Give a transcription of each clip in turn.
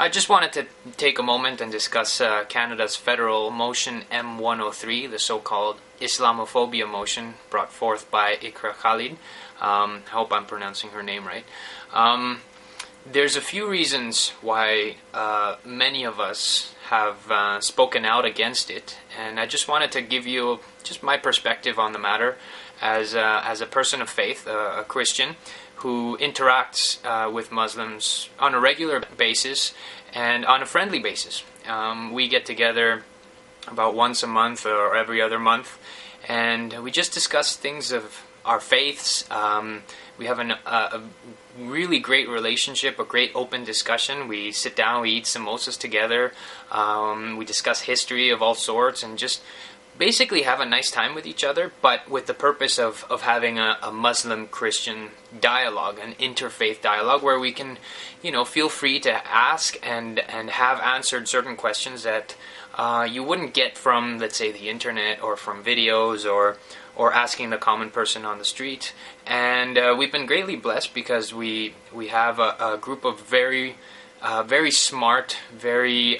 I just wanted to take a moment and discuss Canada's federal motion M-103, the so-called Islamophobia motion brought forth by Iqra Khalid. I hope I'm pronouncing her name right. There's a few reasons why many of us have spoken out against it, and I just wanted to give you just my perspective on the matter as a person of faith, a Christian, who interacts with Muslims on a regular basis and on a friendly basis. We get together about once a month or every other month, and we just discuss things of our faiths. We have a really great relationship, a great open discussion. We sit down, we eat samosas together, we discuss history of all sorts, and just basically have a nice time with each other, but with the purpose of having a Muslim-Christian dialogue, an interfaith dialogue, where we can, feel free to ask and have answered certain questions that you wouldn't get from, let's say, the internet or from videos or asking the common person on the street. And we've been greatly blessed because we have a group of very smart, very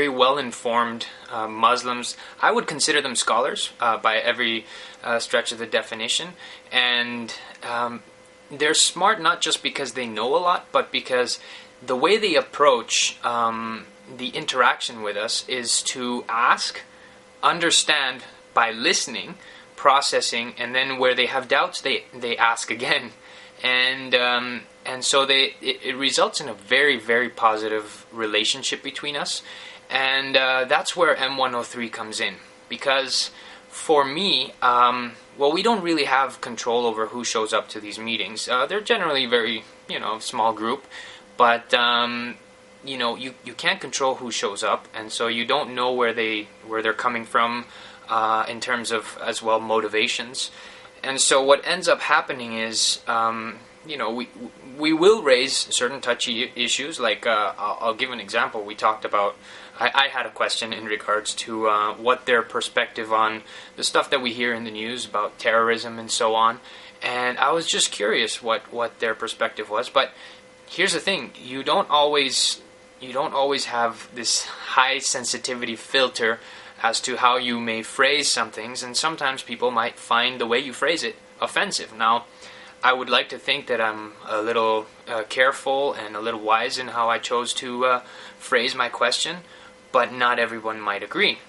well-informed Muslims. I would consider them scholars by every stretch of the definition. And they're smart not just because they know a lot, but because the way they approach the interaction with us is to ask, understand by listening, processing, and then where they have doubts, they ask again. And so it results in a very, very positive relationship between us. And that's where M-103 comes in. Because for me, we don't really have control over who shows up to these meetings. They're generally very, small group. But, you can't control who shows up. And so you don't know where they're coming from in terms of, as well, motivations. And so what ends up happening is, we will raise certain touchy issues. Like, I'll give an example. We talked about, I had a question in regards to what their perspective on the stuff that we hear in the news about terrorism and so on. And I was just curious what their perspective was. But here's the thing: you don't always have this high sensitivity filter as to how you may phrase some things, and sometimes people might find the way you phrase it offensive. Now, I would like to think that I'm a little careful and a little wise in how I chose to phrase my question, but not everyone might agree.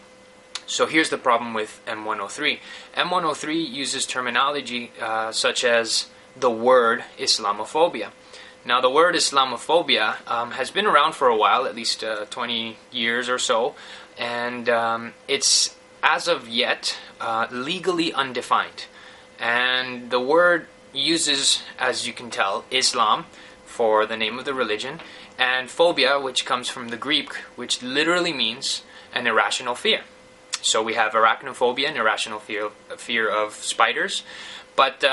So here's the problem with M-103. M-103 uses terminology such as the word Islamophobia. Now, the word Islamophobia has been around for a while, at least 20 years or so, and it's, as of yet, legally undefined. And the word uses, as you can tell, Islam for the name of the religion, and phobia, which comes from the Greek, which literally means an irrational fear. So we have arachnophobia, an irrational fear of spiders. But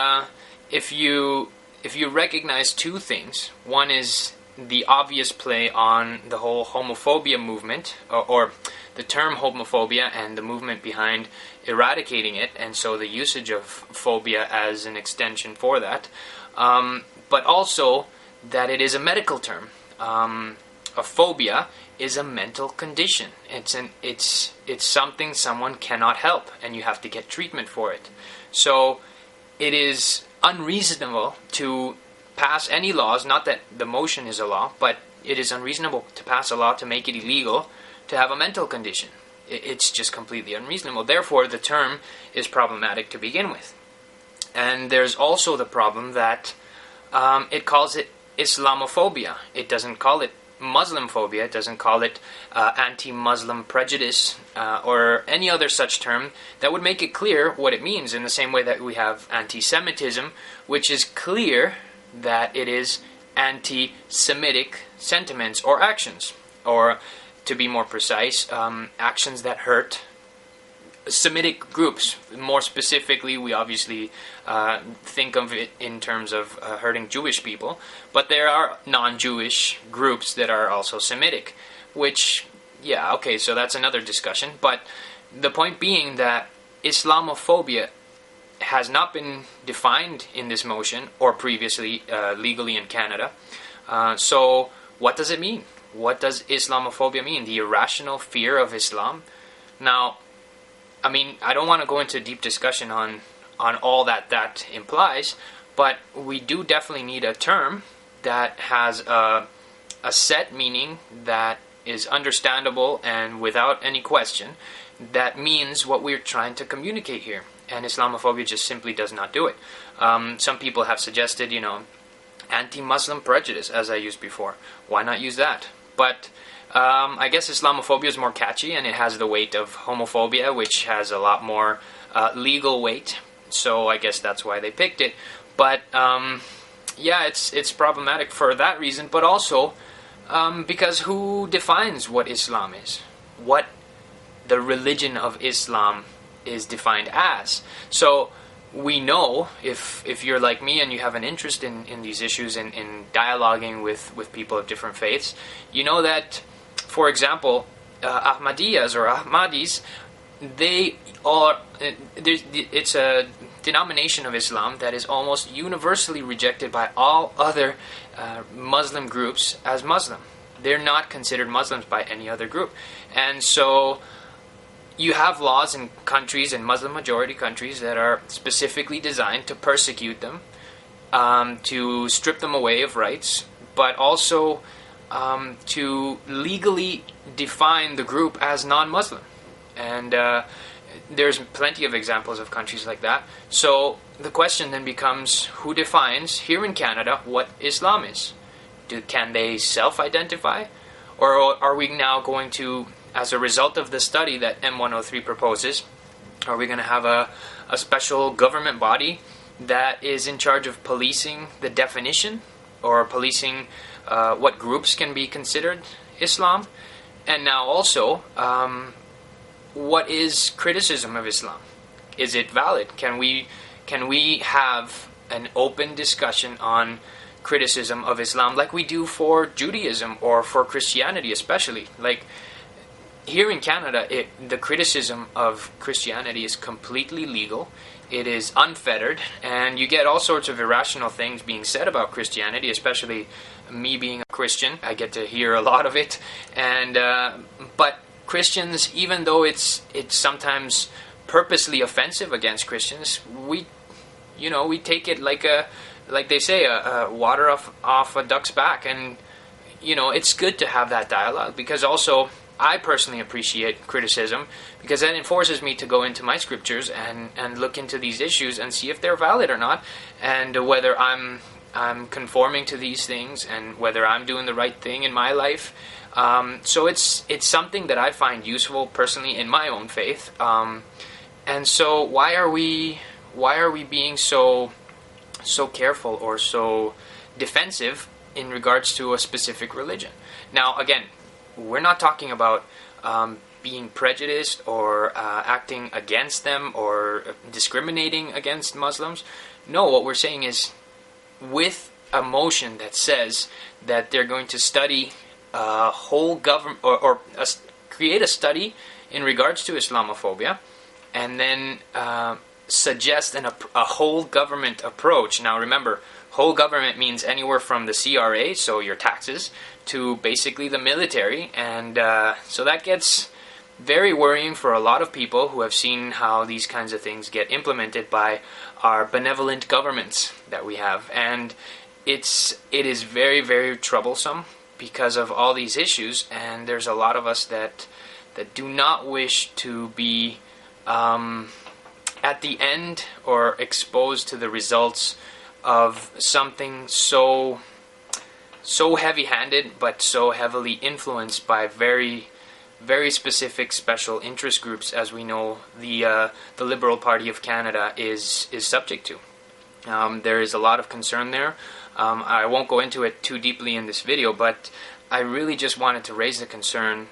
if you recognize two things, one is the obvious play on the whole homophobia movement, or the term homophobia and the movement behind eradicating it, and so the usage of phobia as an extension for that, but also that it is a medical term. A phobia is a mental condition. It's something someone cannot help, and you have to get treatment for it. So it is unreasonable to pass any laws, not that the motion is a law, but it is unreasonable to pass a law to make it illegal to have a mental condition. It's just completely unreasonable. Therefore, the term is problematic to begin with. And there's also the problem that it calls it Islamophobia. It doesn't call it Muslim phobia. It doesn't call it anti-Muslim prejudice or any other such term that would make it clear what it means, in the same way that we have anti-Semitism, which is clear that it is anti-Semitic sentiments or actions, or to be more precise, actions that hurt Semitic groups. More specifically, we obviously think of it in terms of hurting Jewish people, but there are non-Jewish groups that are also Semitic, which, so that's another discussion. But the point being that Islamophobia has not been defined in this motion or previously legally in Canada. So what does it mean? What does Islamophobia mean? The irrational fear of Islam? Now, I mean, I don't want to go into a deep discussion on all that implies, but we do definitely need a term that has a set meaning that is understandable and without any question, that means what we're trying to communicate here. And Islamophobia just simply does not do it. Some people have suggested, anti-Muslim prejudice, as I used before. Why not use that? But I guess Islamophobia is more catchy, and it has the weight of homophobia, which has a lot more legal weight. So I guess that's why they picked it. But yeah, it's problematic for that reason, but also because who defines what Islam is? What the religion of Islam is defined as. So we know, if you're like me and you have an interest in these issues and in dialoguing with people of different faiths, you know that, for example, Ahmadiyas or Ahmadis, it's a denomination of Islam that is almost universally rejected by all other Muslim groups as Muslim. They're not considered Muslims by any other group. And so you have laws in countries, in Muslim majority countries, that are specifically designed to persecute them, to strip them away of rights, but also to legally define the group as non-Muslim. And there's plenty of examples of countries like that. So the question then becomes, who defines, here in Canada, what Islam is? Can they self-identify? Or are we now going to, as a result of the study that M-103 proposes, are we going to have a special government body that is in charge of policing the definition, or policing what groups can be considered Islam? And now also, what is criticism of Islam? Is it valid? Can we have an open discussion on criticism of Islam like we do for Judaism or for Christianity especially? Like, here in Canada, the criticism of Christianity is completely legal. It is unfettered, and you get all sorts of irrational things being said about Christianity, especially me being a Christian. I get to hear a lot of it. And but Christians, even though it's sometimes purposely offensive against Christians, we take it like they say, a water off a duck's back. And it's good to have that dialogue, because also I personally appreciate criticism, because that enforces me to go into my scriptures and look into these issues and see if they're valid or not, and whether I'm conforming to these things, and whether I'm doing the right thing in my life. So it's something that I find useful personally in my own faith. And so why are we being so careful or so defensive in regards to a specific religion? Now, again, we're not talking about being prejudiced or acting against them or discriminating against Muslims. No, what we're saying is, with a motion that says that they're going to study a whole government or create a study in regards to Islamophobia, and then suggest a whole government approach. Now remember, whole government means anywhere from the CRA, so your taxes, to basically the military. And so that gets very worrying for a lot of people who have seen how these kinds of things get implemented by our benevolent governments that we have. And it is very, very troublesome because of all these issues, and there's a lot of us that do not wish to be at the end or exposed to the results of something so heavy-handed, but so heavily influenced by very, very specific special interest groups, as we know the Liberal Party of Canada is subject to. There is a lot of concern there. I won't go into it too deeply in this video, but I really just wanted to raise the concern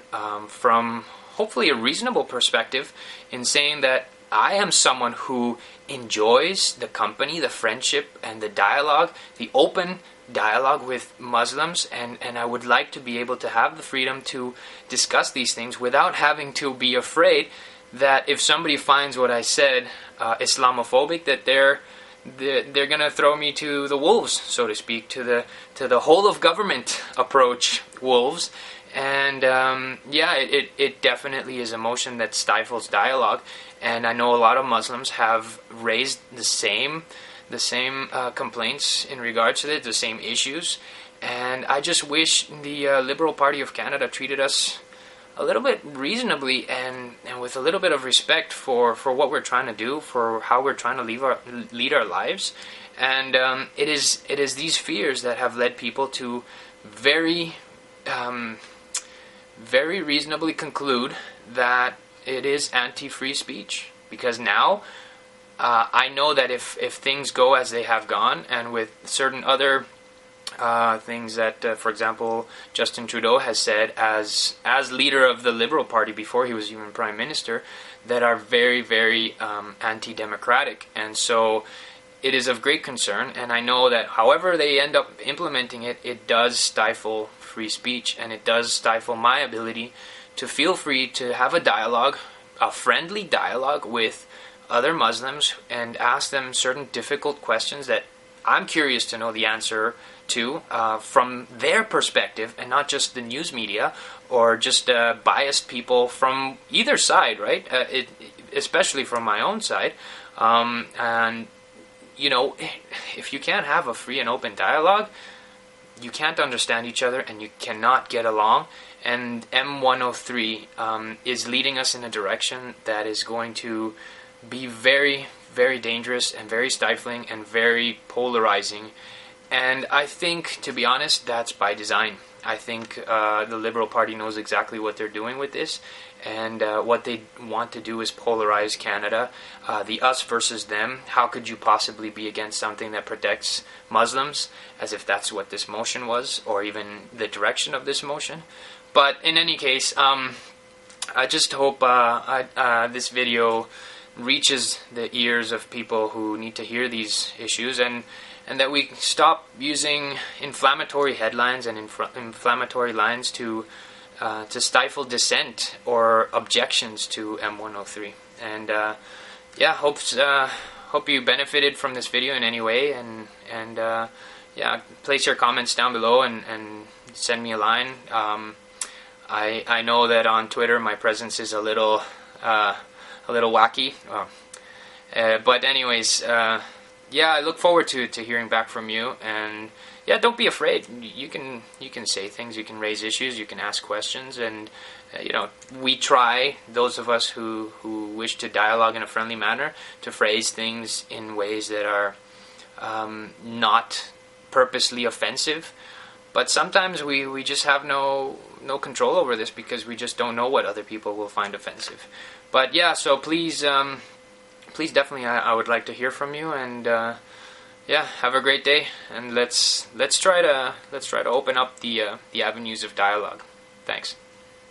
from hopefully a reasonable perspective, in saying that I am someone who enjoys the company, the friendship, and the dialogue, the open dialogue with Muslims, and I would like to be able to have the freedom to discuss these things without having to be afraid that if somebody finds what I said Islamophobic, that they're gonna throw me to the wolves, so to speak, to the whole of government approach wolves. And yeah, it definitely is a motion that stifles dialogue. And I know a lot of Muslims have raised the same complaints in regards to it, the same issues. And I just wish the Liberal Party of Canada treated us a little bit reasonably and with a little bit of respect for what we're trying to do, for how we're trying to lead our lives. And it is these fears that have led people to very reasonably conclude that it is anti-free speech. Because now I know that if things go as they have gone, and with certain other things that, for example, Justin Trudeau has said as leader of the Liberal Party before he was even Prime Minister, that are very, very anti-democratic. And so it is of great concern, and I know that however they end up implementing it, it does stifle free speech, and it does stifle my ability to feel free to have a dialogue, a friendly dialogue with other Muslims, and ask them certain difficult questions that I'm curious to know the answer to from their perspective, and not just the news media or just biased people from either side, right? Especially from my own side. And, you know, if you can't have a free and open dialogue, you can't understand each other and you cannot get along. And M-103 is leading us in a direction that is going to be very, very dangerous and very stifling and very polarizing. And I think, to be honest, that's by design. I think the Liberal Party knows exactly what they're doing with this, and what they want to do is polarize Canada, the us versus them. How could you possibly be against something that protects Muslims, as if that's what this motion was, or even the direction of this motion? But in any case, I just hope this video reaches the ears of people who need to hear these issues, and that we stop using inflammatory headlines and inflammatory lines to stifle dissent or objections to M-103. And yeah, hope you benefited from this video in any way, and yeah, place your comments down below and send me a line. I know that on Twitter my presence is a little wacky, but anyways, yeah, I look forward to hearing back from you. And yeah, don't be afraid. You can say things, you can raise issues, you can ask questions, and you know, we try, those of us who wish to dialogue in a friendly manner, to phrase things in ways that are not purposely offensive. But sometimes we just have no control over this, because we just don't know what other people will find offensive. But yeah, so please definitely, I would like to hear from you, and yeah, have a great day, and let's try to open up the avenues of dialogue. Thanks.